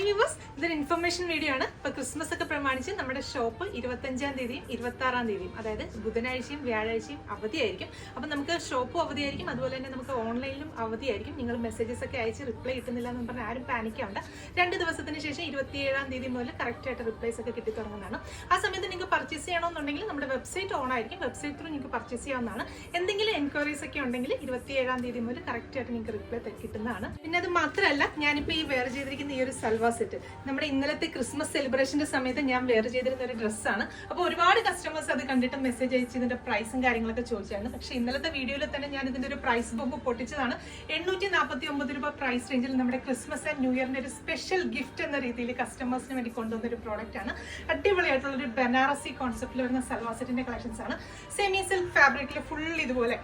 Hi viewers, ഇതൊരു information video ആണ്. ഇപ്പോൾ ക്രിസ്മസ് ഒക്കെ പ്രമാണിച്ച് നമ്മുടെ ഷോപ്പ് 25-ാം തീയതിയും 26-ാം തീയതിയും, അതായത് ബുധനാഴ്ചയും വ്യാഴാഴ്ചയും അവധിയായിരിക്കും. അപ്പം നമുക്ക് ഷോപ്പും അവധിയായിരിക്കും, അതുപോലെ തന്നെ നമുക്ക് ഓൺലൈനിലും അവധിയായിരിക്കും. നിങ്ങൾ മെസ്സേജസ് ഒക്കെ അയച്ച് റിപ്ലൈ കിട്ടുന്നില്ല എന്ന് പറഞ്ഞാൽ ആരും പാനിക്കാവുണ്ട്. 2 ദിവസത്തിന് ശേഷം 27-ാം തീയതി മുതൽ കറക്റ്റായിട്ട് റിപ്ലൈസ് ഒക്കെ കിട്ടി തുടങ്ങുന്നതാണ്. ആ സമയത്ത് നിങ്ങൾക്ക് പർച്ചേസ് ചെയ്യണമെന്നുണ്ടെങ്കിൽ നമ്മുടെ വെബ്സൈറ്റ് ഓൺ ആയിരിക്കും. വെബ്സൈറ്റ് ത്രൂ നിങ്ങൾക്ക് പർച്ചേസ് ചെയ്യാവുന്നതാണ്. എന്തെങ്കിലും എൻക്വയറീസ് ഒക്കെ ഉണ്ടെങ്കിൽ 27-ാം തീയതി മുതൽ കറക്റ്റായിട്ട് നിങ്ങൾക്ക് റിപ്ലൈ കിട്ടുന്നതാണ്. പിന്നെ അത് മാത്രമല്ല, ഞാനിപ്പോൾ ഈ വെയർ ചെയ്തിരിക്കുന്ന ഈ ഒരു സൽവാർ സെറ്റ് നമ്മുടെ ഇന്നലത്തെ ക്രിസ്മസ് സെലിബ്രേഷന്റെ സമയത്ത് ഞാൻ വെയർ ചെയ്തിരുന്ന ഒരു ഡ്രസ്സാണ്. അപ്പോൾ ഒരുപാട് കസ്റ്റമേഴ്സ് അത് കണ്ടിട്ട് മെസ്സേജ് അയച്ച് ഇതിന്റെ പ്രൈസും കാര്യങ്ങളൊക്കെ ചോദിച്ചായിരുന്നു. പക്ഷേ ഇന്നലത്തെ വീഡിയോയിൽ തന്നെ ഞാൻ ഇതിന്റെ ഒരു പ്രൈസ് ബോംബ് പൊട്ടിച്ചതാണ്. 849 രൂപ പ്രൈസ് റേഞ്ചിൽ നമ്മുടെ ക്രിസ്മസ് ആൻഡ് ന്യൂ ഇയറിന്റെ ഒരു സ്പെഷ്യൽ ഗിഫ്റ്റ് എന്ന രീതിയിൽ കസ്റ്റമേഴ്സിന് വേണ്ടി കൊണ്ടുവന്ന ഒരു പ്രോഡക്റ്റ് ആണ്. അടിപൊളിയായിട്ടുള്ള ഒരു ബനാറസി കോൺസെപ്റ്റിൽ വരുന്ന സൽവാർ സെറ്റിന്റെ കളക്ഷൻസ് ആണ്. സെമി സിൽക്ക് ഫാബ്രിക്കിൽ ഫുൾ ഇതുപോലെ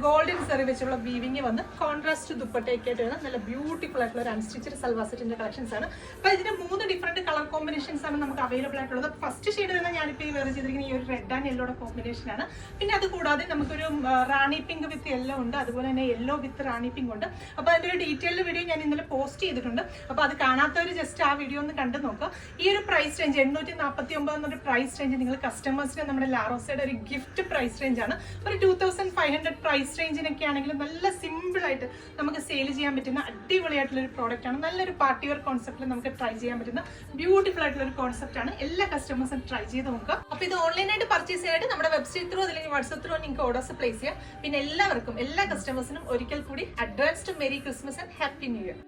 ഗോൾഡൻ സെറി വെച്ചുള്ള വീവിങ് വന്ന് കോൺട്രാസ്റ്റ് ദുപ്പട്ടയൊക്കെയായിട്ട് വരുന്ന നല്ല ബ്യൂട്ടിഫുൾ ആയിട്ടുള്ള ഒരു അൺസ്റ്റിച്ചഡ് സൽവാർ സെറ്റിന്റെ കളക്ഷൻസ് ആണ്. അപ്പൊ ഇതിന് 3 ഡിഫറെന്റ് കളർ കോമ്പിനേഷൻസ് ആണ് നമുക്ക് അവൈലബിൾ ആയിട്ടുള്ളത്. ഫസ്റ്റ് ഷെയ്ഡ് വരുന്ന ഞാനിപ്പോൾ ഈ വെയർ ചെയ്തിരിക്കുന്ന ഈ ഒരു റെഡ് ആൻഡ് യെല്ലോയുടെ കോമ്പിനേഷൻ ആണ്. പിന്നെ അത് കൂടാതെ നമുക്കൊരു റാണി പിങ്ക് വിത്ത് യെല്ലോ ഉണ്ട്, അതുപോലെ തന്നെ യെല്ലോ വിത്ത് റാണി പിങ്ക് ഉണ്ട്. അപ്പോൾ അതിന്റെ ഒരു ഡീറ്റെയിൽഡ് വീഡിയോ ഞാൻ ഇന്നലെ പോസ്റ്റ് ചെയ്തിട്ടുണ്ട്. അപ്പോൾ അത് കാണാത്തവർ ജസ്റ്റ് ആ വീഡിയോ ഒന്ന് കണ്ടു നോക്കുക. ഈ ഒരു പ്രൈസ് റേഞ്ച് 849 എന്നൊരു പ്രൈസ് റേഞ്ച് നിങ്ങൾ കസ്റ്റമേഴ്സിന് നമ്മുടെ ലാറോസയുടെ ഒരു ഗിഫ്റ്റ് പ്രൈസ് റേഞ്ച് ആണ്. ഒരു 2500 പ്രൈസ് റേഞ്ചിനൊക്കെ ആണെങ്കിലും നല്ല സിമ്പിൾ ആയിട്ട് നമുക്ക് സെയിൽ ചെയ്യാൻ പറ്റുന്ന അടിപൊളിയായിട്ടുള്ള ഒരു പ്രോഡക്റ്റ് ആണ്. നല്ലൊരു പാർട്ടി വെയർ കോൺസെപ്റ്റിൽ നമുക്ക് ട്രൈ ചെയ്യാൻ പറ്റുന്ന ബ്യൂട്ടിഫുൾ ആയിട്ടുള്ള ഒരു കോൺസെപ്റ്റ് ആണ്. എല്ലാ കസ്റ്റമേഴ്സും ട്രൈ ചെയ്ത് നോക്കുക. അപ്പോൾ ഇത് ഓൺലൈനായിട്ട് പർച്ചേസ് ചെയ്യാനായിട്ട് നമ്മുടെ വെബ്സൈറ്റ് ത്രൂ അല്ലെങ്കിൽ വാട്സ്ആപ്പ് ത്രൂ നിങ്ങൾക്ക് ഓർഡേഴ്സ് പ്ലേസ് ചെയ്യാം. പിന്നെ എല്ലാ കസ്റ്റമേഴ്സിനും ഒരിക്കൽ കൂടി advanced merry Christmas and happy new year.